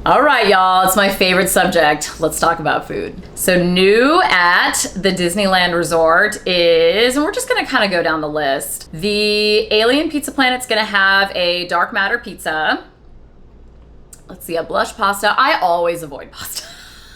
All right, y'all, it's my favorite subject. Let's talk about food. So new at the Disneyland Resort is, and we're just gonna kind of go down the list. The Alien Pizza Planet's gonna have a dark matter pizza. Let's see, a blush pasta. I always avoid pasta.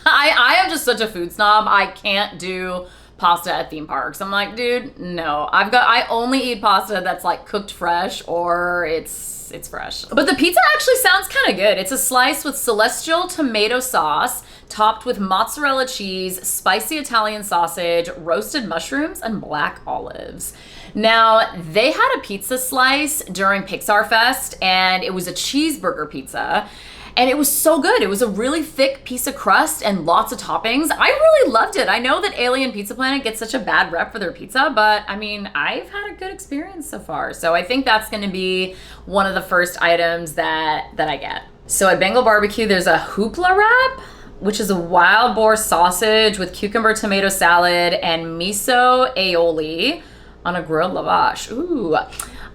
I am just such a food snob. I can't do pasta at theme parks. I'm like, dude, no. I only eat pasta that's like cooked fresh or it's fresh. But the pizza actually sounds kind of good. It's a slice with celestial tomato sauce, topped with mozzarella cheese, spicy Italian sausage, roasted mushrooms, and black olives. Now, they had a pizza slice during Pixar Fest, and it was a cheeseburger pizza. And it was so good. It was a really thick piece of crust and lots of toppings. I really loved it. I know that Alien Pizza Planet gets such a bad rep for their pizza, but I mean, I've had a good experience so far. So I think that's gonna be one of the first items that I get. So at Bengal Barbecue, there's a hoopla wrap, which is a wild boar sausage with cucumber tomato salad and miso aioli on a grilled lavash. Ooh.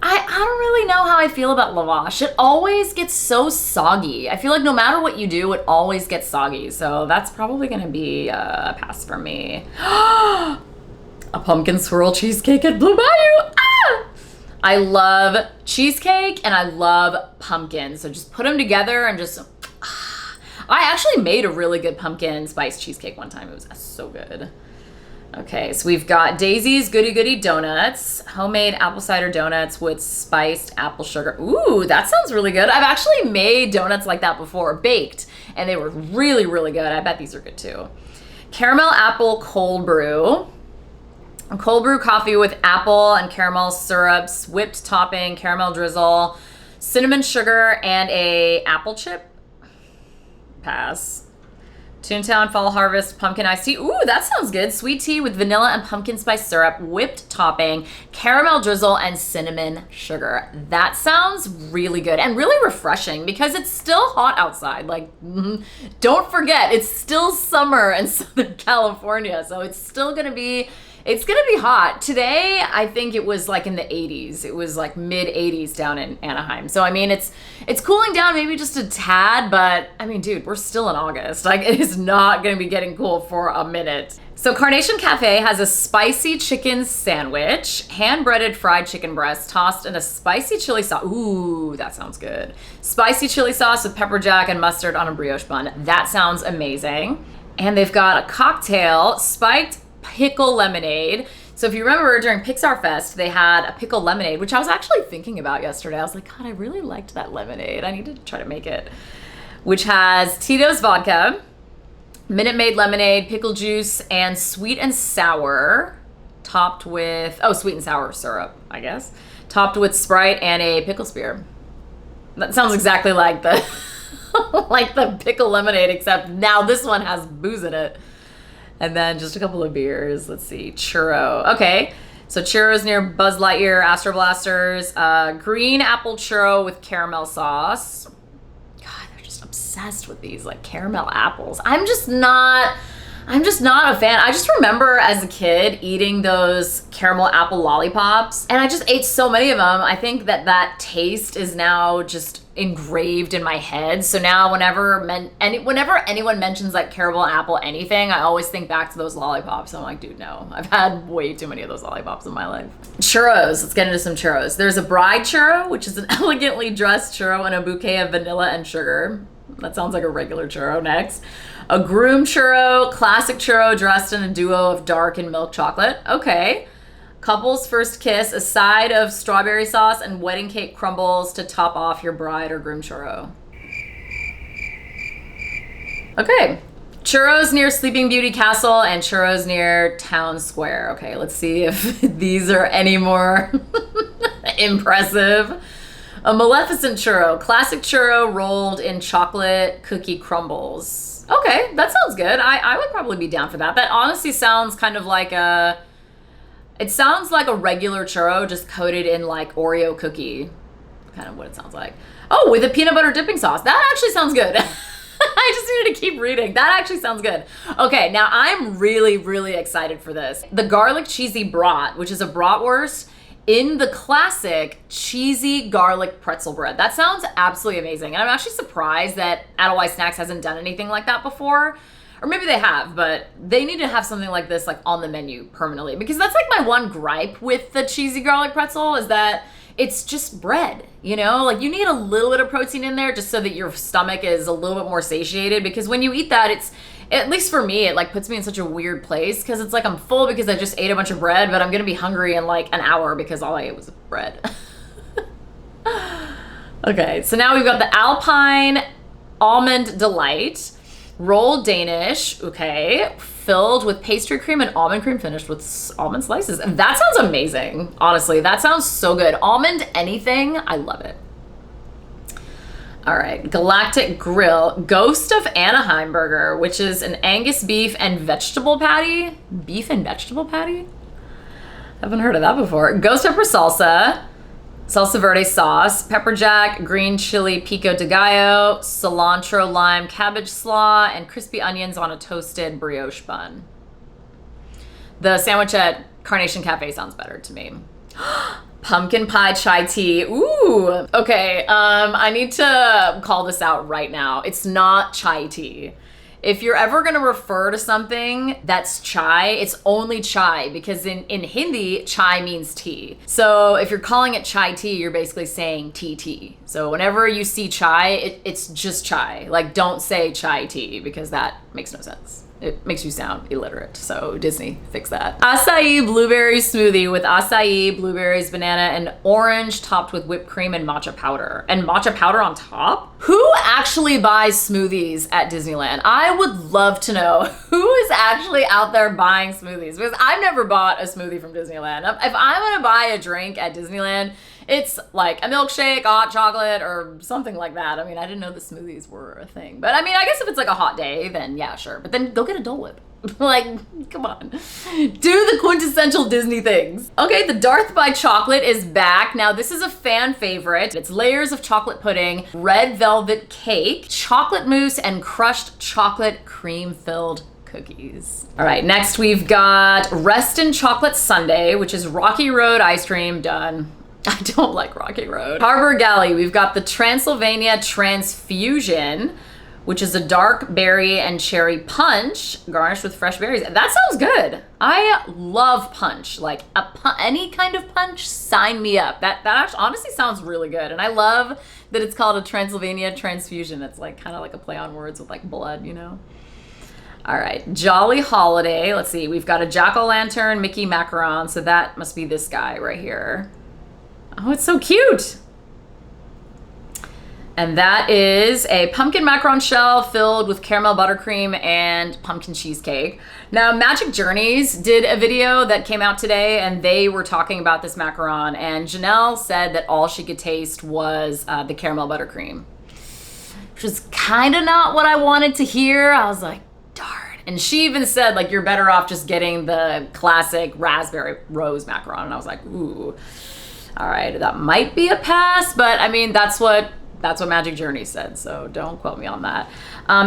I don't really know how I feel about lavash. It always gets so soggy. I feel like no matter what you do, it always gets soggy. So that's probably gonna be a pass for me. A pumpkin swirl cheesecake at Blue Bayou. Ah! I love cheesecake and I love pumpkin. So just put them together and just, I actually made a really good pumpkin spice cheesecake one time. It was so good. Okay, so we've got Daisy's Goody Goody Donuts, homemade apple cider donuts with spiced apple sugar. Ooh, that sounds really good. I've actually made donuts like that before, baked, and they were really, really good. I bet these are good too. Caramel apple cold brew. A cold brew coffee with apple and caramel syrups, whipped topping, caramel drizzle, cinnamon sugar, and a apple chip. Pass. Toontown Fall Harvest Pumpkin Iced Tea. Ooh, that sounds good. Sweet tea with vanilla and pumpkin spice syrup, whipped topping, caramel drizzle, and cinnamon sugar. That sounds really good and really refreshing because it's still hot outside. Like, don't forget, it's still summer in Southern California, so it's still gonna be hot. Today, I think it was like in the 80s. It was like mid 80s down in Anaheim. So, I mean, it's cooling down maybe just a tad, but I mean, dude, we're still in August. Like, it is not going to be getting cool for a minute. So, Carnation Cafe has a spicy chicken sandwich, hand-breaded fried chicken breast tossed in a spicy chili sauce. Ooh, that sounds good. Spicy chili sauce with pepper jack and mustard on a brioche bun. That sounds amazing. And they've got a cocktail, spiked pickle lemonade. So if you remember during Pixar Fest, they had a pickle lemonade, which I was actually thinking about yesterday. I was like, God, I really liked that lemonade. I need to try to make it. Which has Tito's vodka, Minute Maid lemonade, pickle juice, and sweet and sour, topped with, sweet and sour syrup, I guess, topped with Sprite and a pickle spear. That sounds exactly like the like the pickle lemonade, except now this one has booze in it. And then just a couple of beers. Let's see, churro. Okay, so churros near Buzz Lightyear, Astro Blasters. Green apple churro with caramel sauce. God, they're just obsessed with these like caramel apples. I'm just not a fan. I just remember as a kid eating those caramel apple lollipops, and I just ate so many of them. I think that taste is now just engraved in my head. So now whenever anyone mentions like caramel apple anything, I always think back to those lollipops. I'm like, dude, no. I've had way too many of those lollipops in my life. Churros. Let's get into some churros. There's a bride churro, which is an elegantly dressed churro and a bouquet of vanilla and sugar. That sounds like a regular churro. Next. A groom churro, classic churro dressed in a duo of dark and milk chocolate. Okay. Couple's first kiss, a side of strawberry sauce and wedding cake crumbles to top off your bride or groom churro. Okay. Churros near Sleeping Beauty Castle and churros near Town Square. Okay, let's see if these are any more impressive. A Maleficent churro, classic churro rolled in chocolate cookie crumbles. Okay, that sounds good. I would probably be down for that. That honestly sounds kind of like it sounds like a regular churro just coated in like Oreo cookie. Kind of what it sounds like. Oh, with a peanut butter dipping sauce. That actually sounds good. I just needed to keep reading. That actually sounds good. Okay, now I'm really, really excited for this. The garlic cheesy brat, which is a bratwurst in the classic cheesy garlic pretzel bread. That sounds absolutely amazing. And I'm actually surprised that Adultwise Snacks hasn't done anything like that before. Or maybe they have, but they need to have something like this like on the menu permanently, because that's like my one gripe with the cheesy garlic pretzel is that it's just bread, you know? Like you need a little bit of protein in there just so that your stomach is a little bit more satiated, because when you eat that, it's, at least for me, it like puts me in such a weird place because it's like I'm full because I just ate a bunch of bread, but I'm gonna be hungry in like an hour because all I ate was bread. Okay, so now we've got the Alpine Almond Delight. Rolled Danish, okay, filled with pastry cream and almond cream finished with almond slices. That sounds amazing, honestly. That sounds so good. Almond anything, I love it. All right, Galactic Grill, Ghost of Anaheim Burger, which is an Angus beef and vegetable patty. Beef and vegetable patty? Haven't heard of that before. Ghost pepper salsa. Salsa verde sauce, pepper jack, green chili pico de gallo, cilantro lime cabbage slaw, and crispy onions on a toasted brioche bun. The sandwich at Carnation Cafe sounds better to me. Pumpkin pie chai tea. Ooh. Okay, I need to call this out right now. It's not chai tea. If you're ever gonna refer to something that's chai, it's only chai, because in Hindi, chai means tea. So if you're calling it chai tea, you're basically saying tea. So whenever you see chai, it's just chai. Like don't say chai tea, because that makes no sense. It makes you sound illiterate. So Disney, fix that. Acai blueberry smoothie with acai, blueberries, banana, and orange, topped with whipped cream and matcha powder. And matcha powder on top? Who actually buys smoothies at Disneyland? I would love to know who is actually out there buying smoothies, because I've never bought a smoothie from Disneyland. If I'm gonna buy a drink at Disneyland, it's like a milkshake, hot chocolate, or something like that. I mean, I didn't know the smoothies were a thing. But I mean, I guess if it's like a hot day, then yeah, sure. But then go get a Dole Whip. Like, come on. Do the quintessential Disney things. Okay, the Darth by Chocolate is back. Now, this is a fan favorite. It's layers of chocolate pudding, red velvet cake, chocolate mousse, and crushed chocolate cream-filled cookies. All right, next we've got Reston Chocolate Sundae, which is Rocky Road ice cream. Done. I don't like Rocky Road. Harbor Galley, we've got the Transylvania Transfusion, which is a dark berry and cherry punch garnished with fresh berries. That sounds good. I love punch. Like any kind of punch, sign me up. That actually honestly sounds really good. And I love that it's called a Transylvania Transfusion. It's like kind of like a play on words with like blood, you know? All right, Jolly Holiday. Let's see, we've got a jack-o'-lantern Mickey macaron. So that must be this guy right here. Oh, it's so cute. And that is a pumpkin macaron shell filled with caramel buttercream and pumpkin cheesecake. Now, Magic Journeys did a video that came out today, and they were talking about this macaron, and Janelle said that all she could taste was the caramel buttercream, which was kind of not what I wanted to hear. I was like, darn. And she even said, like, you're better off just getting the classic raspberry rose macaron. And I was like, ooh. All right, that might be a pass, but I mean, that's what Magic Journey said, so don't quote me on that.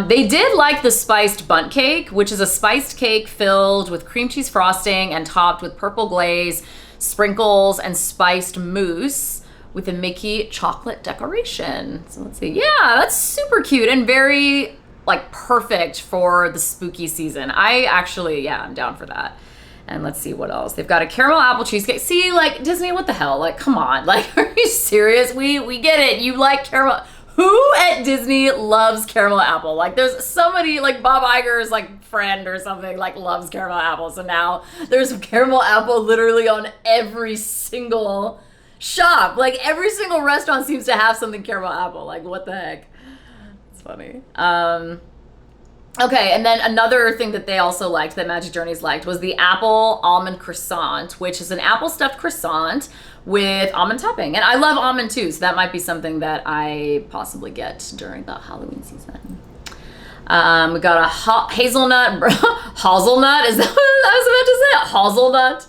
They did like the spiced bundt cake, which is a spiced cake filled with cream cheese frosting and topped with purple glaze, sprinkles, and spiced mousse with a Mickey chocolate decoration. So let's see. Yeah, that's super cute and very like perfect for the spooky season. I'm down for that. And let's see what else. They've got a caramel apple cheesecake. See, like, Disney, what the hell? Like, come on. Like, are you serious? We get it. You like caramel. Who at Disney loves caramel apple? Like, there's somebody, like, Bob Iger's, like, friend or something, like, loves caramel apple. So now there's caramel apple literally on every single shop. Like, every single restaurant seems to have something caramel apple. Like, what the heck? It's funny. Okay, and then another thing that they also liked, that Magic Journeys liked, was the apple almond croissant, which is an apple stuffed croissant with almond topping. And I love almond too, so that might be something that I possibly get during the Halloween season. We got a hazelnut, hazelnut, is that what I was about to say? Hazelnut.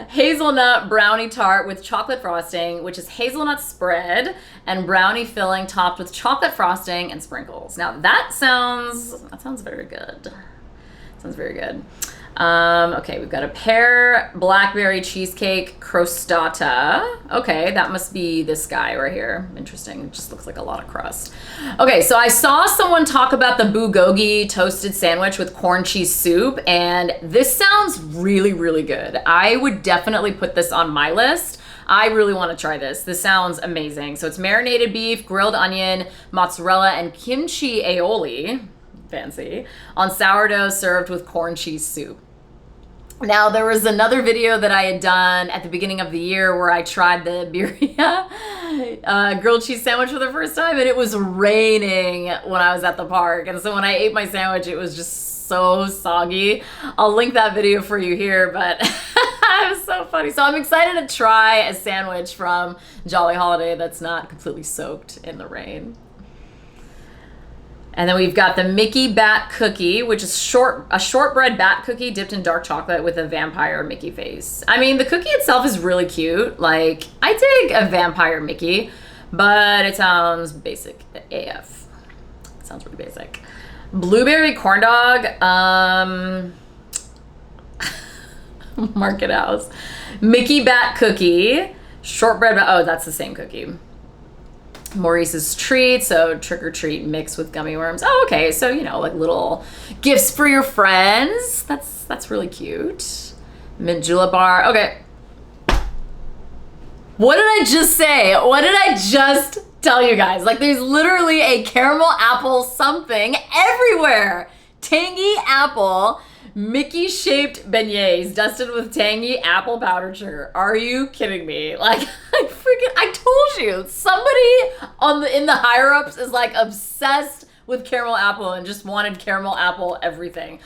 Hazelnut brownie tart with chocolate frosting, which is hazelnut spread and brownie filling topped with chocolate frosting and sprinkles. Now that sounds very good. Sounds very good. Okay, we've got a pear blackberry cheesecake crostata. Okay, that must be this guy right here. Interesting. It just looks like a lot of crust. Okay, so I saw someone talk about the bulgogi toasted sandwich with corn cheese soup, and this sounds really, really good. I would definitely put this on my list. I really want to try this. This sounds amazing. So it's marinated beef, grilled onion, mozzarella, and kimchi aioli, fancy, on sourdough served with corn cheese soup. Now, there was another video that I had done at the beginning of the year where I tried the birria grilled cheese sandwich for the first time, and it was raining when I was at the park. And so when I ate my sandwich, it was just so soggy. I'll link that video for you here, but it was so funny. So I'm excited to try a sandwich from Jolly Holiday that's not completely soaked in the rain. And then we've got the Mickey Bat Cookie, which is a shortbread bat cookie dipped in dark chocolate with a vampire Mickey face. I mean, the cookie itself is really cute. Like, I dig a vampire Mickey, but it sounds basic AF. It sounds really basic. Blueberry corn dog, Market House. Mickey Bat Cookie, shortbread, oh, that's the same cookie. Maurice's Treat, so trick or treat mixed with gummy worms. Oh, okay, so you know, like little gifts for your friends. That's really cute. Mint julep bar. Okay. What did I just say? What did I just tell you guys? Like, there's literally a caramel apple something everywhere. Tangy apple, Mickey-shaped beignets dusted with tangy apple powdered sugar. Are you kidding me? Like, I told you, somebody in the higher ups is like obsessed with caramel apple and just wanted caramel apple everything.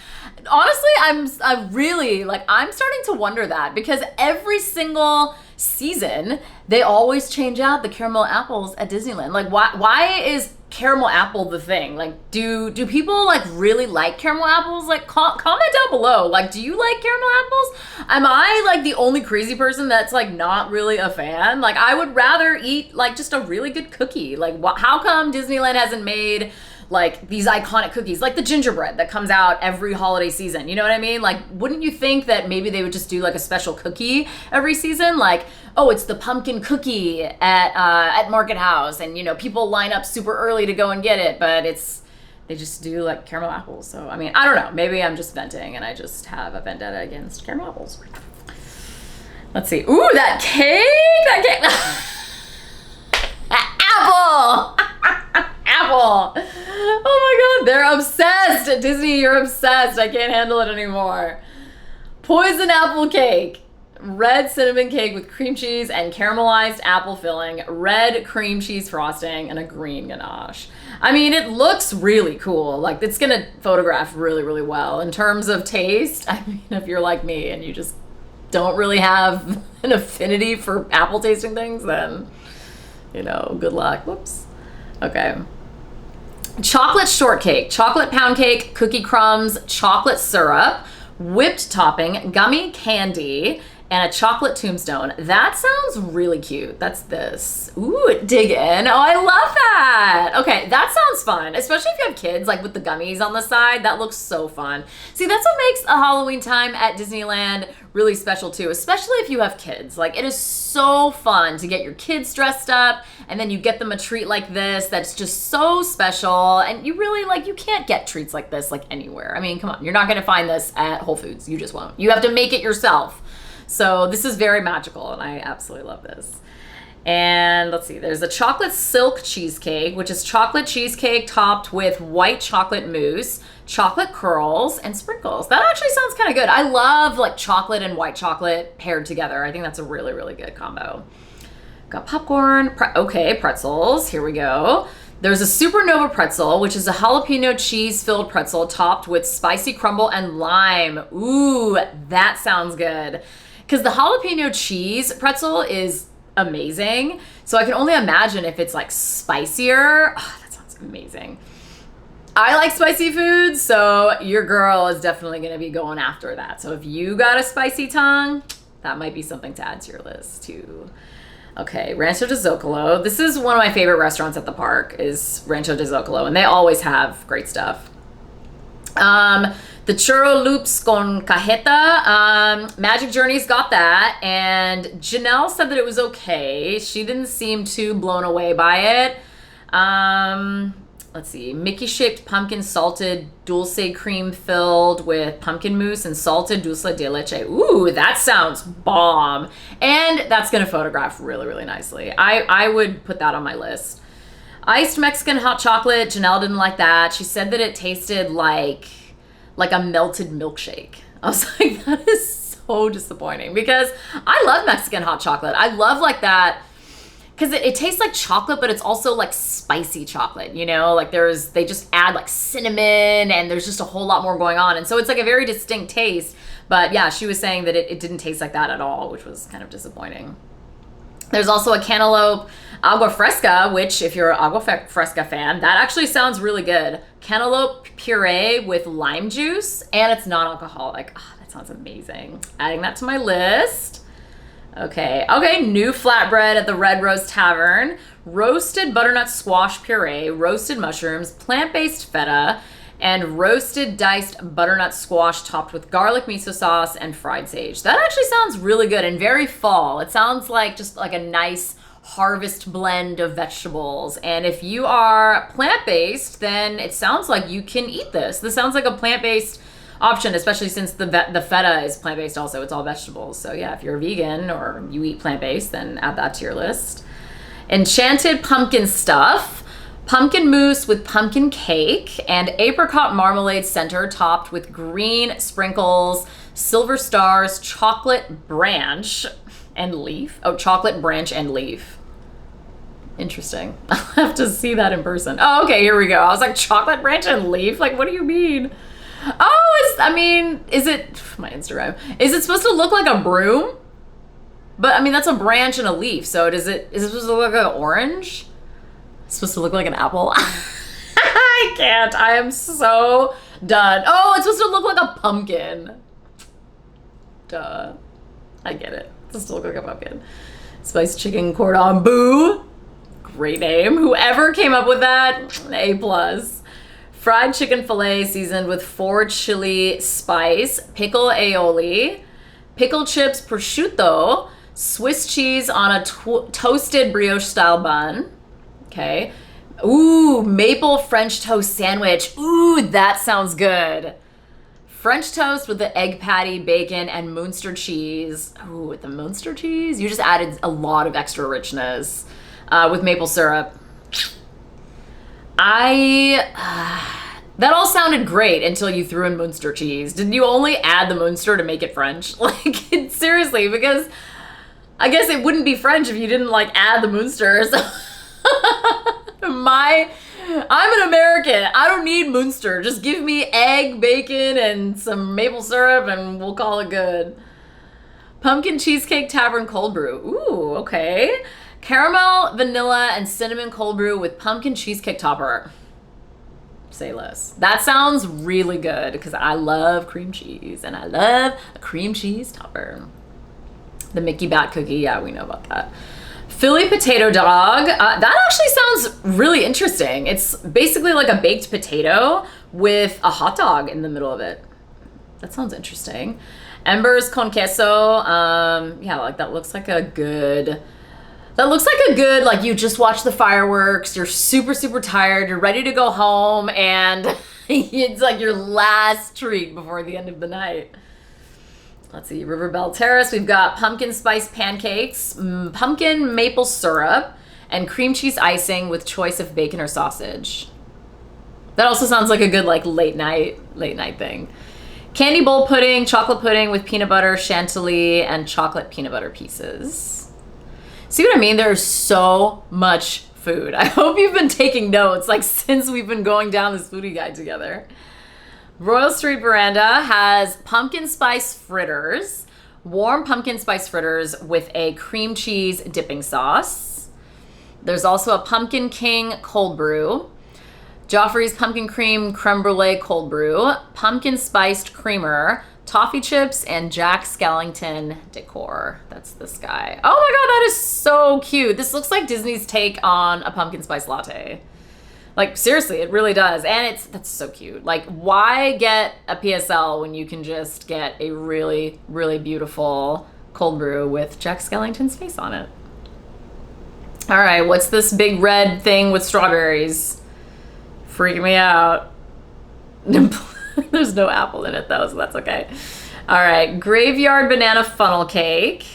Honestly, I'm starting to wonder that, because every single season they always change out the caramel apples at Disneyland. Like, why is caramel apple the thing? Like, do people like really like caramel apples? Like, comment down below. Like, do you like caramel apples? Am I like the only crazy person that's like not really a fan? Like, I would rather eat like just a really good cookie. Like, how come Disneyland hasn't made like these iconic cookies, like the gingerbread that comes out every holiday season? You know what I mean? Like, wouldn't you think that maybe they would just do like a special cookie every season? Like, oh, it's the pumpkin cookie at Market House, and you know, people line up super early to go and get it, but they just do like caramel apples. So I mean, I don't know, maybe I'm just venting and I just have a vendetta against caramel apples. Let's see. Ooh, that cake! Apple! Apple! Oh my god, they're obsessed! Disney, you're obsessed. I can't handle it anymore. Poison apple cake. Red cinnamon cake with cream cheese and caramelized apple filling, red cream cheese frosting, and a green ganache. I mean, it looks really cool. Like, it's gonna photograph really, really well. In terms of taste, I mean, if you're like me and you just don't really have an affinity for apple tasting things, then, you know, good luck. Whoops. Okay. Chocolate shortcake, chocolate pound cake, cookie crumbs, chocolate syrup, whipped topping, gummy candy, and a chocolate tombstone. That sounds really cute. That's this. Ooh, dig in. Oh, I love that. Okay, that sounds fun, especially if you have kids, like with the gummies on the side. That looks so fun. See, that's what makes a Halloween time at Disneyland really special too, especially if you have kids. Like, it is so fun to get your kids dressed up, and then you get them a treat like this that's just so special, and you really, like, you can't get treats like this like anywhere. I mean, come on, you're not gonna find this at Whole Foods. You just won't. You have to make it yourself. So this is very magical, and I absolutely love this. And let's see, there's a chocolate silk cheesecake, which is chocolate cheesecake topped with white chocolate mousse, chocolate curls, and sprinkles. That actually sounds kind of good. I love like chocolate and white chocolate paired together. I think that's a really, really good combo. Got popcorn, pretzels, here we go. There's a supernova pretzel, which is a jalapeno cheese-filled pretzel topped with spicy crumble and lime. Ooh, that sounds good. Because the jalapeno cheese pretzel is amazing. So I can only imagine if it's like spicier. Oh, that sounds amazing. I like spicy food, so your girl is definitely gonna be going after that. So if you got a spicy tongue, that might be something to add to your list too. Okay, Rancho de Zocalo. This is one of my favorite restaurants at the park, is Rancho de Zocalo, and they always have great stuff. The The churro loops con cajeta. Magic Journeys got that, and Janelle said that it was okay. She didn't seem too blown away by it. Let's see. Mickey-shaped pumpkin salted dulce cream filled with pumpkin mousse and salted dulce de leche. Ooh, that sounds bomb. And that's going to photograph really, really nicely. I would put that on my list. Iced Mexican hot chocolate. Janelle didn't like that. She said that it tasted like a melted milkshake. I was like, that is so disappointing because I love Mexican hot chocolate. I love like that because it tastes like chocolate, but it's also like spicy chocolate, you know? Like they just add like cinnamon and there's just a whole lot more going on. And so it's like a very distinct taste. But yeah, she was saying that it didn't taste like that at all, which was kind of disappointing. There's also a cantaloupe agua fresca, which if you're an agua fresca fan, that actually sounds really good. Cantaloupe puree with lime juice, and it's non-alcoholic. Oh, that sounds amazing. Adding that to my list. Okay, new flatbread at the Red Rose Tavern. Roasted butternut squash puree, roasted mushrooms, plant-based feta, and roasted diced butternut squash topped with garlic miso sauce and fried sage. That actually sounds really good and very fall. It sounds like just like a nice harvest blend of vegetables. And if you are plant-based, then it sounds like you can eat this. This sounds like a plant-based option, especially since the feta is plant-based also. It's all vegetables. So yeah, if you're a vegan or you eat plant-based, then add that to your list. Enchanted pumpkin stuff. Pumpkin mousse with pumpkin cake and apricot marmalade center topped with green sprinkles, silver stars, chocolate branch and leaf. Oh, chocolate branch and leaf. Interesting. I'll have to see that in person. Oh, okay, here we go. I was like, chocolate branch and leaf? Like, what do you mean? Oh, is it, my Instagram, is it supposed to look like a broom? But I mean, that's a branch and a leaf. So is it supposed to look like an orange? It's supposed to look like an apple. I can't. I am so done. Oh, it's supposed to look like a pumpkin. Duh. I get it. It's supposed to look like a pumpkin. Spiced chicken cordon bleu. Great name. Whoever came up with that, A+. Fried chicken fillet seasoned with 4 chili spice, pickle aioli, pickle chips prosciutto, Swiss cheese on a toasted brioche style bun. Okay. Ooh, maple French toast sandwich. Ooh, that sounds good. French toast with the egg patty, bacon, and Munster cheese. Ooh, with the Munster cheese? You just added a lot of extra richness with maple syrup. That all sounded great until you threw in Munster cheese. Did you only add the Munster to make it French? Like, seriously, because I guess it wouldn't be French if you didn't, like, add the Munster. So I'm an American. I don't need Munster. Just give me egg, bacon, and some maple syrup, and we'll call it good. Pumpkin Cheesecake Tavern Cold Brew. Ooh, okay. Caramel, vanilla, and cinnamon cold brew with pumpkin cheesecake topper. Say less. That sounds really good because I love cream cheese, and I love a cream cheese topper. The Mickey Bat Cookie, yeah, we know about that. Philly potato dog. That actually sounds really interesting. It's basically like a baked potato with a hot dog in the middle of it. That sounds interesting. Embers con queso. Yeah, like that looks like a good, like you just watched the fireworks, you're super, super tired, you're ready to go home, and it's like your last treat before the end of the night. Let's see, River Belle Terrace. We've got pumpkin spice pancakes, pumpkin maple syrup, and cream cheese icing with choice of bacon or sausage. That also sounds like a good like late night thing. Candy bowl pudding, chocolate pudding with peanut butter, chantilly, and chocolate peanut butter pieces. See what I mean? There's so much food. I hope you've been taking notes like since we've been going down this foodie guide together. Royal Street Veranda has pumpkin spice fritters, warm pumpkin spice fritters with a cream cheese dipping sauce. There's also a Pumpkin King cold brew, Joffrey's pumpkin cream creme brulee cold brew, pumpkin spiced creamer, toffee chips, and Jack Skellington decor. That's this guy. Oh my god, that is so cute. This looks like Disney's take on a pumpkin spice latte. Like, seriously, it really does. And that's so cute. Like, why get a PSL when you can just get a really, really beautiful cold brew with Jack Skellington's face on it? All right, what's this big red thing with strawberries? Freaking me out. There's no apple in it, though, so that's okay. All right, graveyard banana funnel cake.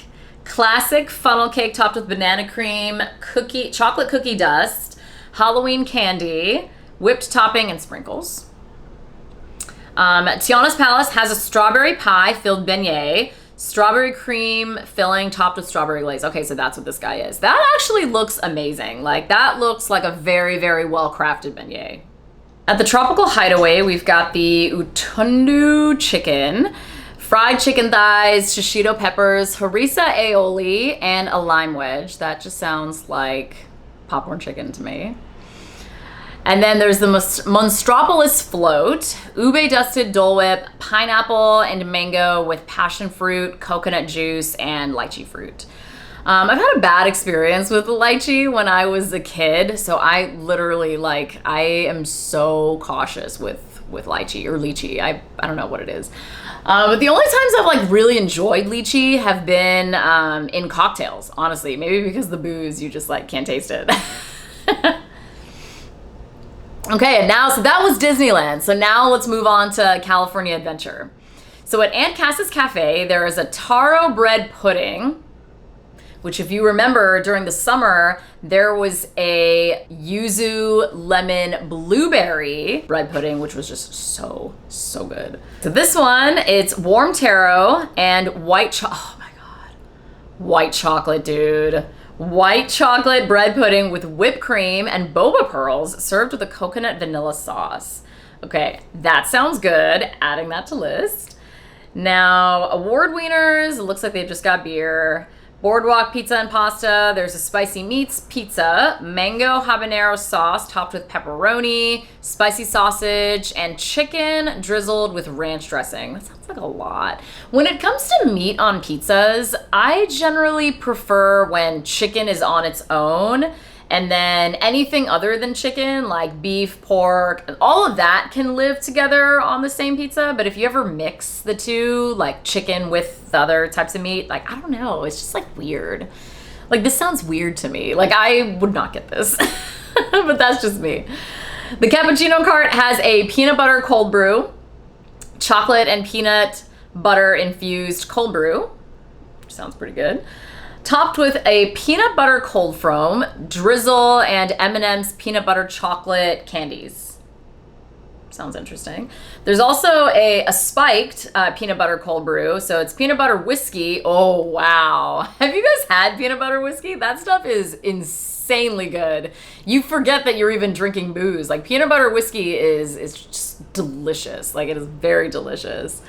Classic funnel cake topped with banana cream, chocolate cookie dust, Halloween candy, whipped topping, and sprinkles. Tiana's Palace has a strawberry pie filled beignet, strawberry cream filling topped with strawberry glaze. Okay, so that's what this guy is. That actually looks amazing. Like, that looks like a very, very well-crafted beignet. At the Tropical Hideaway, we've got the utundu chicken, fried chicken thighs, shishito peppers, harissa aioli, and a lime wedge. That just sounds like popcorn chicken to me. And then there's the Monstropolis float, ube dusted Dole Whip, pineapple and mango with passion fruit, coconut juice, and lychee fruit. I've had a bad experience with lychee when I was a kid, so I literally, like, I am so cautious with lychee or lychee. I don't know what it is. But the only times I've, like, really enjoyed lychee have been in cocktails, honestly. Maybe because the booze, you just, like, can't taste it. Okay, and now, so that was Disneyland. So now let's move on to California Adventure. So at Aunt Cass's Cafe, there is a taro bread pudding, which, if you remember, during the summer, there was a yuzu lemon blueberry bread pudding, which was just so, so good. So this one, it's warm taro and oh my God, white chocolate, dude. White chocolate bread pudding with whipped cream and boba pearls served with a coconut vanilla sauce. Okay, that sounds good. Adding that to list. Now, award wieners, it looks like they've just got beer. Boardwalk pizza and pasta. There's a spicy meats pizza, mango habanero sauce topped with pepperoni, spicy sausage, and chicken drizzled with ranch dressing. That sounds like a lot. When it comes to meat on pizzas, I generally prefer when chicken is on its own, and then anything other than chicken, like beef, pork, all of that can live together on the same pizza. But if you ever mix the two, like chicken with the other types of meat, like, I don't know, it's just like weird. Like, this sounds weird to me. Like, I would not get this, but that's just me. The cappuccino cart has a peanut butter cold brew, chocolate and peanut butter infused cold brew, which sounds pretty good, topped with a peanut butter cold foam, drizzle, and M&M's peanut butter chocolate candies. Sounds interesting. There's also a spiked peanut butter cold brew. So it's peanut butter whiskey. Oh, wow. Have you guys had peanut butter whiskey? That stuff is insanely good. You forget that you're even drinking booze. Like, peanut butter whiskey is just delicious. Like, it is very delicious.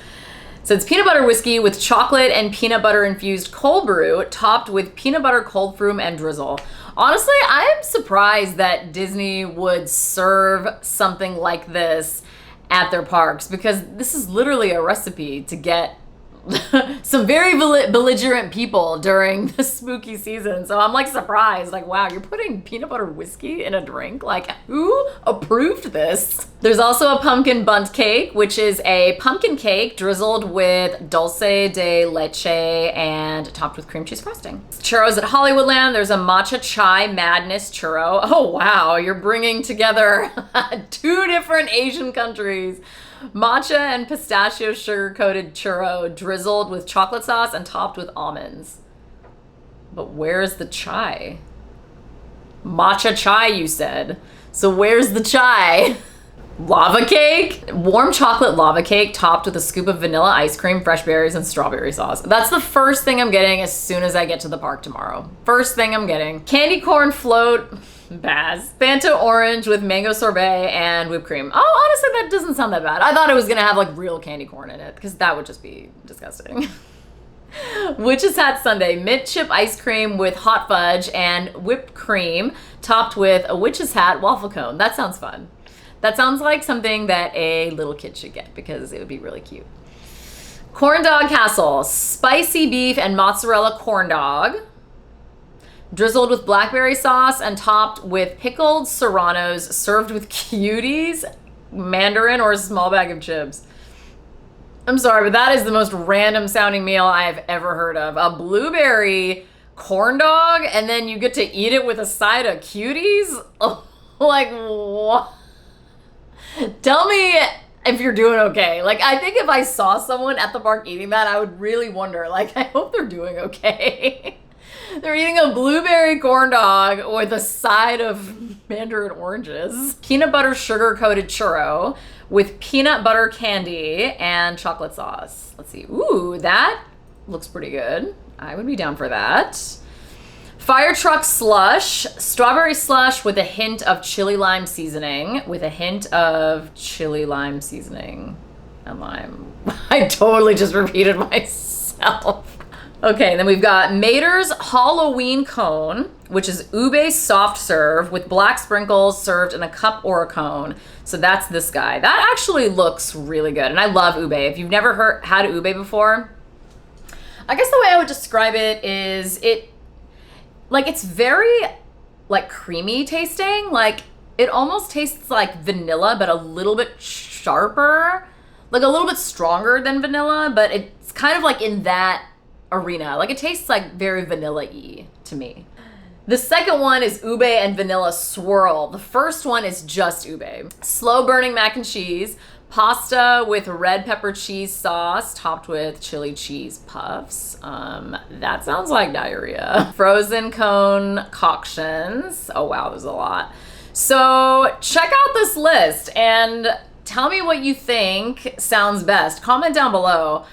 So it's peanut butter whiskey with chocolate and peanut butter infused cold brew topped with peanut butter cold foam and drizzle. Honestly, I am surprised that Disney would serve something like this at their parks, because this is literally a recipe to get some very belligerent people during the spooky season. So I'm, like, surprised. Like, wow, you're putting peanut butter whiskey in a drink? Like, who approved this? There's also a pumpkin bundt cake, which is a pumpkin cake drizzled with dulce de leche and topped with cream cheese frosting. Churros at Hollywoodland. There's a matcha chai madness churro. Oh, wow, you're bringing together 2 different Asian countries. Matcha and pistachio sugar-coated churro drizzled with chocolate sauce and topped with almonds. But where's the chai? Matcha chai, you said. So where's the chai? Lava cake? Warm chocolate lava cake topped with a scoop of vanilla ice cream, fresh berries, and strawberry sauce. That's the first thing I'm getting as soon as I get to the park tomorrow. First thing I'm getting. Candy corn float. Baz. Fanta orange with mango sorbet and whipped cream. Oh, honestly, that doesn't sound that bad. I thought it was gonna have, like, real candy corn in it, because that would just be disgusting. Witch's Hat Sundae, mint chip ice cream with hot fudge and whipped cream topped with a Witch's Hat waffle cone. That sounds fun. That sounds like something that a little kid should get, because it would be really cute. Corn Dog Castle, spicy beef and mozzarella corn dog, drizzled with blackberry sauce and topped with pickled serranos, served with cuties, mandarin, or a small bag of chips. I'm sorry, but that is the most random sounding meal I've ever heard of. A blueberry corn dog, and then you get to eat it with a side of cuties? Like, what? Tell me if you're doing okay. Like, I think if I saw someone at the park eating that, I would really wonder, like, I hope they're doing okay. They're eating a blueberry corn dog with a side of mandarin oranges. Peanut butter sugar coated churro with peanut butter candy and chocolate sauce. Let's see. Ooh, that looks pretty good. I would be down for that. Fire truck slush, strawberry slush with a hint of chili lime seasoning. With a hint of chili lime seasoning and lime. I totally just repeated myself. Okay, then we've got Mater's Halloween cone, which is ube soft serve with black sprinkles served in a cup or a cone. So that's this guy. That actually looks really good, and I love ube. If you've never had ube before, I guess the way I would describe it is it's very like creamy tasting. Like it almost tastes like vanilla, but a little bit sharper, like a little bit stronger than vanilla, but it's kind of like in that arena. Like it tastes like very vanilla-y to me. The second one is ube and vanilla swirl. The first one is just ube. Slow burning mac and cheese, pasta with red pepper cheese sauce topped with chili cheese puffs. That sounds like diarrhea. Frozen cone concoctions. Oh wow, there's a lot. So check out this list and tell me what you think sounds best. Comment down below.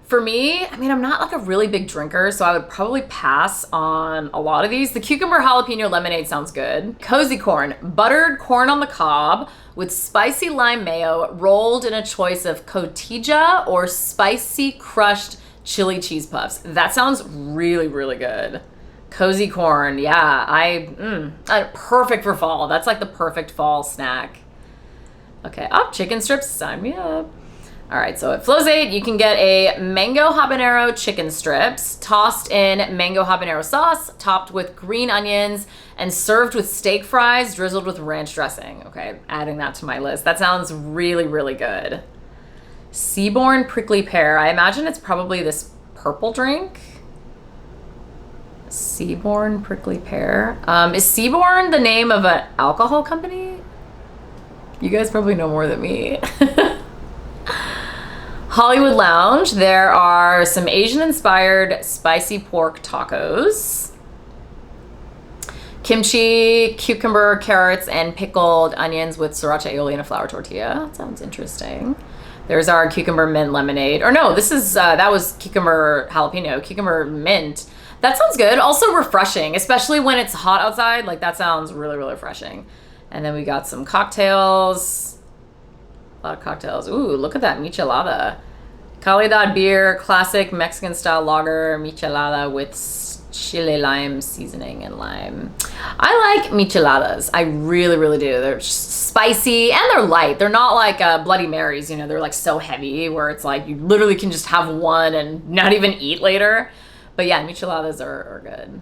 For me, I mean, I'm not like a really big drinker, so I would probably pass on a lot of these. The cucumber jalapeno lemonade sounds good. Cozy corn, buttered corn on the cob with spicy lime mayo rolled in a choice of cotija or spicy crushed chili cheese puffs. That sounds really, really good. Cozy corn, yeah, perfect for fall. That's like the perfect fall snack. Okay, chicken strips, sign me up. All right, so at Flo's 8, you can get a mango habanero chicken strips tossed in mango habanero sauce, topped with green onions, and served with steak fries drizzled with ranch dressing. Okay, adding that to my list. That sounds really, really good. Seaborn prickly pear. I imagine it's probably this purple drink. Seaborn prickly pear. Is Seaborn the name of an alcohol company? You guys probably know more than me. Hollywood Lounge, there are some Asian-inspired spicy pork tacos. Kimchi, cucumber, carrots, and pickled onions with sriracha aioli and a flour tortilla. That sounds interesting. There's our cucumber mint lemonade. Or no, this is, that was cucumber jalapeno, cucumber mint. That sounds good. Also refreshing, especially when it's hot outside. Like that sounds really, really refreshing. And then we got some cocktails. A lot of cocktails. Ooh, look at that michelada. Calidad beer, classic Mexican style lager michelada with chile lime seasoning and lime. I like micheladas. I really, really do. They're spicy and they're light. They're not like Bloody Marys, you know, they're like so heavy where it's like you literally can just have one and not even eat later. But yeah, micheladas are good.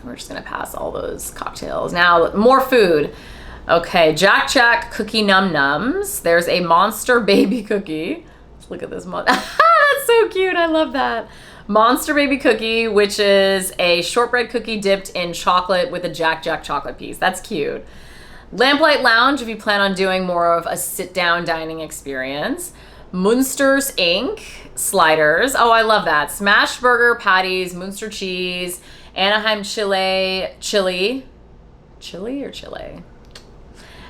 We're just gonna pass all those cocktails. Now, more food. Okay, Jack Jack Cookie Num Nums. There's a Monster Baby Cookie. Look at this. That's so cute. I love that. Monster Baby Cookie, which is a shortbread cookie dipped in chocolate with a Jack Jack chocolate piece. That's cute. Lamplight Lounge, if you plan on doing more of a sit-down dining experience. Munsters Inc. Sliders. Oh, I love that. Smashed burger patties, Munster cheese, Anaheim chili.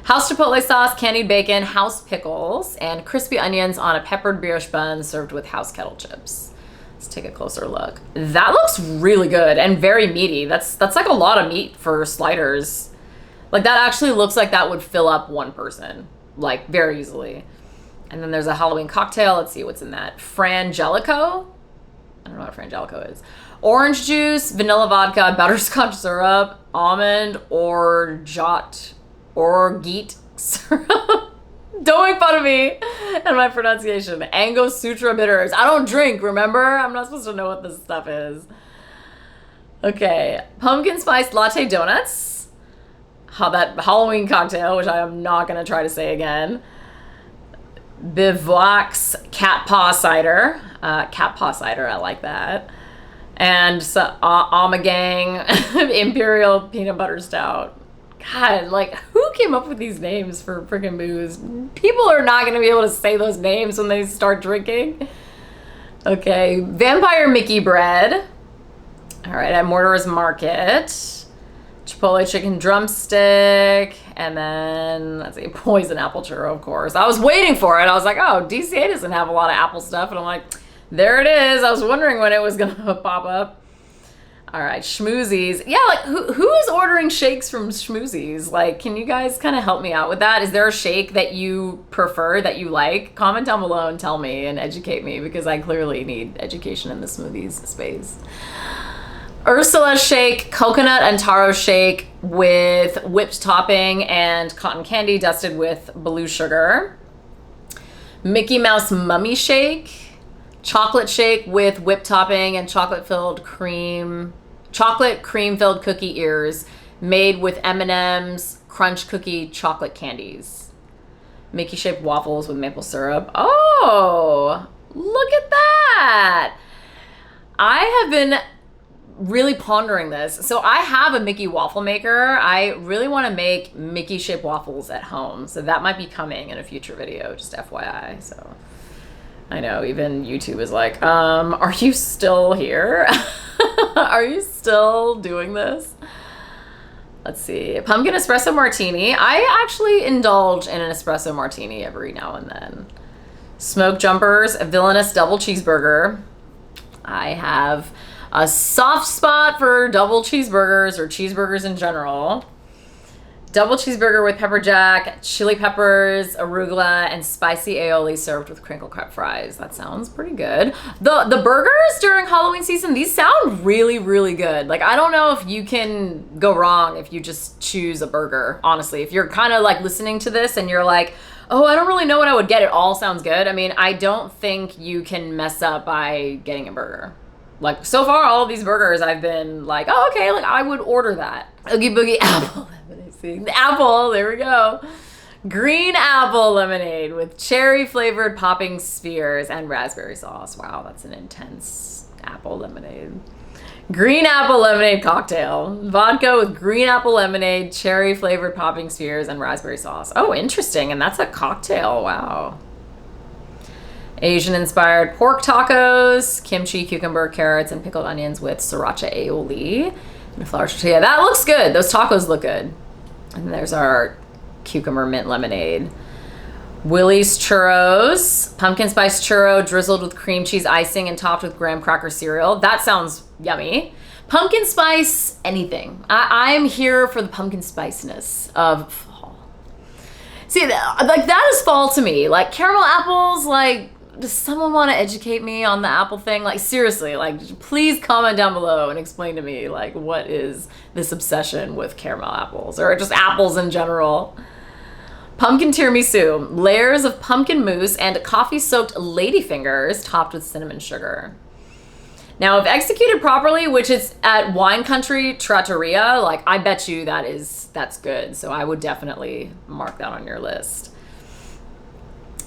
House chipotle sauce, candied bacon, house pickles, and crispy onions on a peppered brioche bun served with house kettle chips. Let's take a closer look. That looks really good and very meaty. That's like a lot of meat for sliders. Like that actually looks like that would fill up one person, like very easily. And then there's a Halloween cocktail. Let's see what's in that. Frangelico. I don't know what Frangelico is. Orange juice, vanilla vodka, butterscotch syrup, almond or geet syrup. Don't make fun of me and my pronunciation. Angostura bitters. I don't drink, remember? I'm not supposed to know what this stuff is. Okay, pumpkin spice latte donuts. That Halloween cocktail, which I am not going to try to say again. Bivouac's cat paw cider. Cat paw cider, I like that. And so, Amagang Imperial Peanut Butter Stout. God, like, who came up with these names for freaking booze? People are not going to be able to say those names when they start drinking. Okay, Vampire Mickey bread. All right, at Mortimer's Market. Chipotle chicken drumstick. And then, let's see, poison apple churro, of course. I was waiting for it. I was like, oh, DCA doesn't have a lot of apple stuff. And I'm like, there it is. I was wondering when it was going to pop up. All right, Schmoozies. Yeah, like, who is ordering shakes from Schmoozies? Like, can you guys kind of help me out with that? Is there a shake that you prefer, that you like? Comment down below and tell me and educate me, because I clearly need education in the smoothies space. Ursula shake, coconut and taro shake with whipped topping and cotton candy dusted with blue sugar. Mickey Mouse mummy shake. Chocolate shake with whipped topping and chocolate cream filled cookie ears made with M&M's crunch cookie chocolate candies. Mickey shaped waffles with maple syrup. Oh, look at that. I have been really pondering this. So I have a Mickey waffle maker. I really want to make Mickey shaped waffles at home. So that might be coming in a future video, just FYI. So I know even YouTube is like, are you still here? Are you still doing this? Let's see. Pumpkin espresso martini. I actually indulge in an espresso martini every now and then. Smoke jumpers, a villainous double cheeseburger. I have a soft spot for double cheeseburgers or cheeseburgers in general. Double cheeseburger with pepper jack, chili peppers, arugula, and spicy aioli served with crinkle cut fries. That sounds pretty good. The burgers during Halloween season, these sound really, really good. Like, I don't know if you can go wrong if you just choose a burger, honestly. If you're kind of like listening to this and you're like, oh, I don't really know what I would get, it all sounds good. I mean, I don't think you can mess up by getting a burger. Like, so far, all of these burgers, I've been like, oh, okay, like, I would order that. Oogie Boogie apple lemonade. See, the apple, there we go. Green apple lemonade with cherry-flavored popping spheres and raspberry sauce. Wow, that's an intense apple lemonade. Green apple lemonade cocktail. Vodka with green apple lemonade, cherry-flavored popping spheres, and raspberry sauce. Oh, interesting, and that's a cocktail, wow. Asian-inspired pork tacos, kimchi, cucumber, carrots, and pickled onions with sriracha aioli and a flour tortilla. That looks good. Those tacos look good. And there's our cucumber mint lemonade. Willie's churros, pumpkin spice churro drizzled with cream cheese icing and topped with graham cracker cereal. That sounds yummy. Pumpkin spice anything. I'm here for the pumpkin spiciness of fall. See, like, that is fall to me. Like, caramel apples, like, does someone want to educate me on the apple thing? Like, seriously, like, please comment down below and explain to me, like, what is this obsession with caramel apples or just apples in general? Pumpkin tiramisu, layers of pumpkin mousse and coffee-soaked ladyfingers topped with cinnamon sugar. Now, if executed properly, which is at Wine Country Trattoria, like, I bet you that's good. So I would definitely mark that on your list.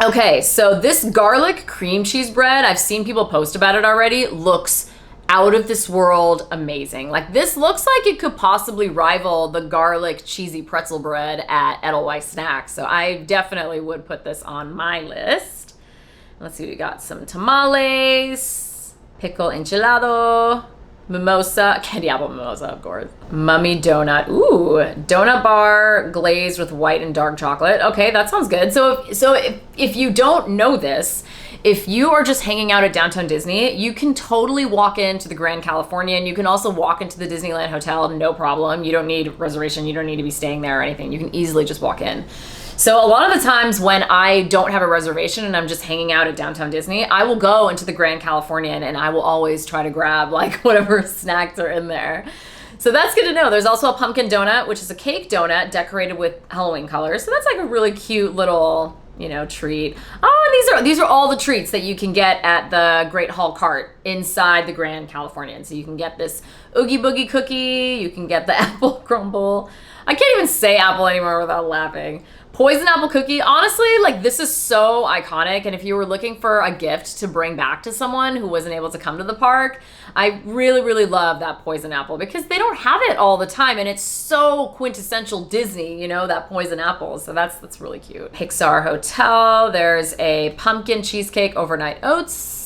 Okay, so this garlic cream cheese bread, I've seen people post about it already, looks out of this world amazing. Like, this looks like it could possibly rival the garlic cheesy pretzel bread at Edelweiss Snacks. So I definitely would put this on my list. Let's see, we got some tamales, pickle enchilado, mimosa, candy apple mimosa, of course. Mummy donut. Ooh, donut bar glazed with white and dark chocolate. Okay, that sounds good. So if you don't know this, if you are just hanging out at Downtown Disney, you can totally walk into the Grand Californian. You can also walk into the Disneyland Hotel, no problem. You don't need a reservation. You don't need to be staying there or anything. You can easily just walk in. So a lot of the times when I don't have a reservation and I'm just hanging out at Downtown Disney, I will go into the Grand Californian and I will always try to grab like whatever snacks are in there. So that's good to know. There's also a pumpkin donut, which is a cake donut decorated with Halloween colors. So that's like a really cute little, you know, treat. Oh, and these are all the treats that you can get at the Great Hall Cart inside the Grand Californian. So you can get this Oogie Boogie cookie, you can get the apple crumble. I can't even say apple anymore without laughing. Poison apple cookie, honestly, like this is so iconic, and if you were looking for a gift to bring back to someone who wasn't able to come to the park, I really, really love that poison apple because they don't have it all the time, and it's so quintessential Disney, you know, that poison apple. So that's really cute. Pixar Hotel, there's a pumpkin cheesecake overnight oats,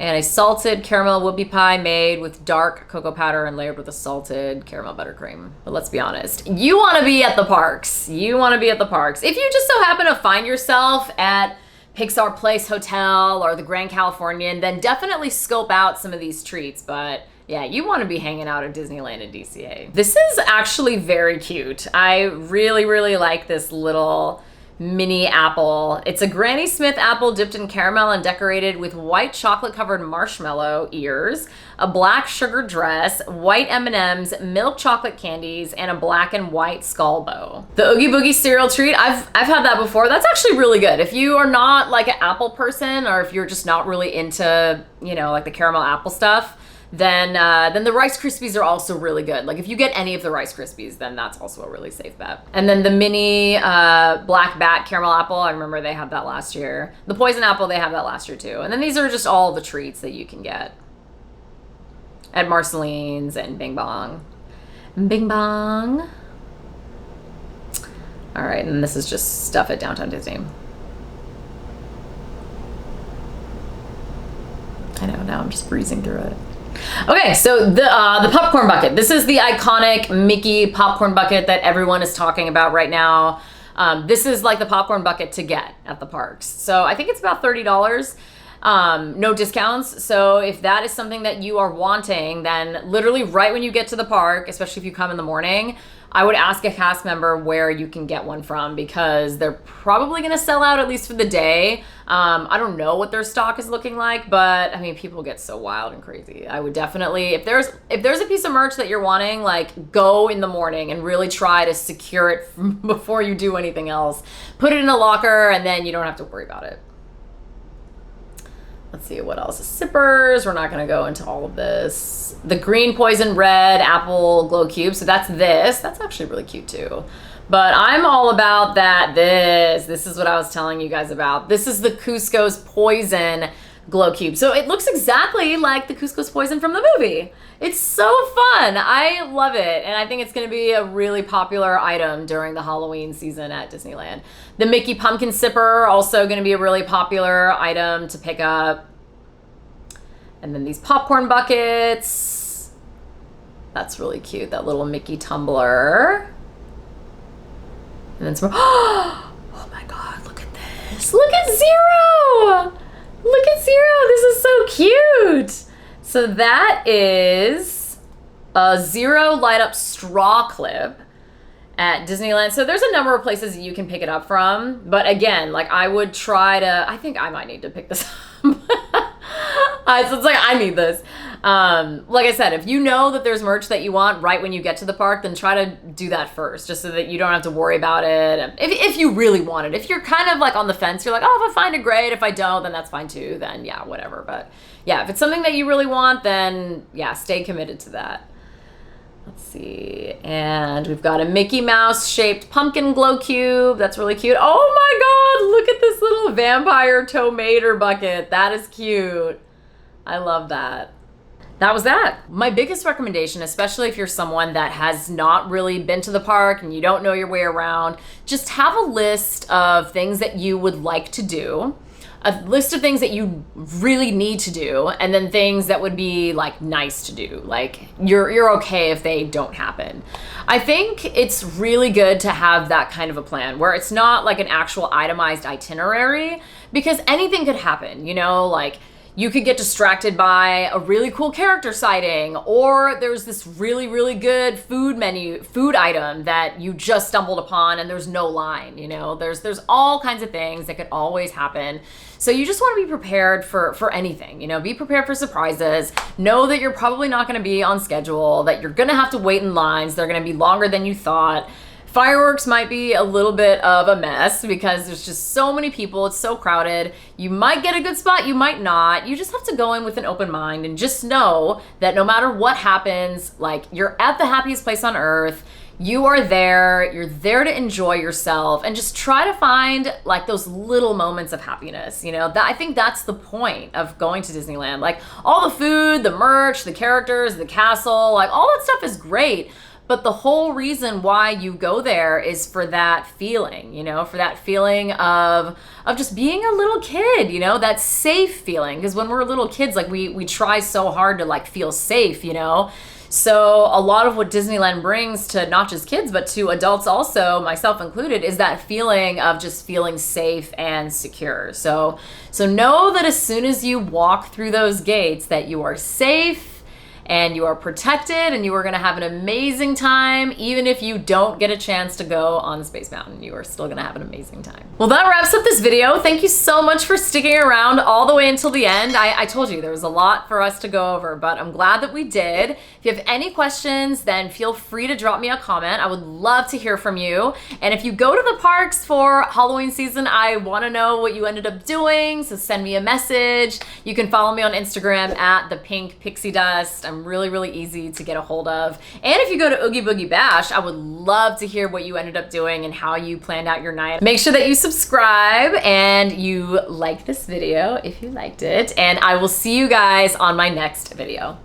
and a salted caramel whoopie pie made with dark cocoa powder and layered with a salted caramel buttercream. But let's be honest, you want to be at the parks. You want to be at the parks. If you just so happen to find yourself at Pixar Place Hotel or the Grand Californian, then definitely scope out some of these treats. But yeah, you want to be hanging out at Disneyland and DCA. This is actually very cute. I really, really like this little mini apple. It's a Granny Smith apple dipped in caramel and decorated with white chocolate covered marshmallow ears, a black sugar dress, white M&Ms, milk chocolate candies, and a black and white skull bow. The Oogie Boogie cereal treat, I've had that before. That's actually really good. If you are not like an apple person, or if you're just not really into, you know, like the caramel apple stuff, then the Rice Krispies are also really good. Like if you get any of the Rice Krispies, then that's also a really safe bet. And then the mini black bat caramel apple, I remember they had that last year. The poison apple, they have that last year too. And then these are just all the treats that you can get at Marceline's and Bing Bong. Bing Bong. All right, and this is just stuff at Downtown Disney. I know, now I'm just breezing through it. Okay, so the popcorn bucket. This is the iconic Mickey popcorn bucket that everyone is talking about right now. This is like the popcorn bucket to get at the parks. So I think it's about $30. No discounts. So if that is something that you are wanting, then literally right when you get to the park, especially if you come in the morning, I would ask a cast member where you can get one from because they're probably going to sell out at least for the day. I don't know what their stock is looking like, but I mean, people get so wild and crazy. I would definitely, if there's a piece of merch that you're wanting, like go in the morning and really try to secure it before you do anything else. Put it in a locker and then you don't have to worry about it. Let's see what else. Sippers. We're not going to go into all of this. The green poison red apple glow cube. So that's this. That's actually really cute too. But I'm all about that. This is what I was telling you guys about. This is the Cusco's Poison glow cube. So it looks exactly like the Cusco's Poison from the movie. It's so fun. I love it. And I think it's going to be a really popular item during the Halloween season at Disneyland. The Mickey Pumpkin Sipper, also going to be a really popular item to pick up. And then these popcorn buckets. That's really cute. That little Mickey tumbler. And then some, oh my God, look at this. Look at Zero. Look at Zero. This is so cute. So that is a Zero light up straw clip at Disneyland. So there's a number of places you can pick it up from. But again, like I would try to, I think I might need to pick this up. So it's like, I need this. Like I said, if you know that there's merch that you want right when you get to the park, then try to do that first, just so that you don't have to worry about it. If you really want it. If you're kind of like on the fence, you're like, oh, if I find it, great. If I don't, then that's fine too. Then yeah, whatever. But yeah, if it's something that you really want, then yeah, stay committed to that. Let's see. And we've got a Mickey Mouse shaped pumpkin glow cube. That's really cute. Oh my God, look at this little vampire tomato bucket. That is cute. I love that. That was that. My biggest recommendation, especially if you're someone that has not really been to the park and you don't know your way around, just have a list of things that you would like to do, a list of things that you really need to do, and then things that would be like nice to do. Like you're okay if they don't happen. I think it's really good to have that kind of a plan where it's not like an actual itemized itinerary, because anything could happen, you know, like you could get distracted by a really cool character sighting, or there's this really, really good food item that you just stumbled upon and there's no line, you know, there's all kinds of things that could always happen. So you just want to be prepared for anything, you know, be prepared for surprises, know that you're probably not going to be on schedule, that you're going to have to wait in lines. They're going to be longer than you thought. Fireworks might be a little bit of a mess because there's just so many people. It's so crowded. You might get a good spot, you might not. You just have to go in with an open mind and just know that no matter what happens, like, you're at the happiest place on earth. You are there, you're there to enjoy yourself, and just try to find like those little moments of happiness. You know, that I think that's the point of going to Disneyland. Like, all the food, the merch, the characters, the castle, like, all that stuff is great. But the whole reason why you go there is for that feeling, you know, for that feeling of just being a little kid, you know, that safe feeling. Because when we're little kids, like, we try so hard to like feel safe, you know. So a lot of what Disneyland brings to not just kids, but to adults also, myself included, is that feeling of just feeling safe and secure. So know that as soon as you walk through those gates that you are safe and you are protected and you are gonna have an amazing time. Even if you don't get a chance to go on Space Mountain, you are still gonna have an amazing time. Well, that wraps up this video. Thank you so much for sticking around all the way until the end. I told you there was a lot for us to go over, but I'm glad that we did. If you have any questions, then feel free to drop me a comment. I would love to hear from you. And if you go to the parks for Halloween season, I wanna know what you ended up doing, so send me a message. You can follow me on Instagram at @thepinkypixie I'm really easy to get a hold of. And if you go to Oogie Boogie Bash, I would love to hear what you ended up doing and how you planned out your night. Make sure that you subscribe and you like this video if you liked it, and I will see you guys on my next video.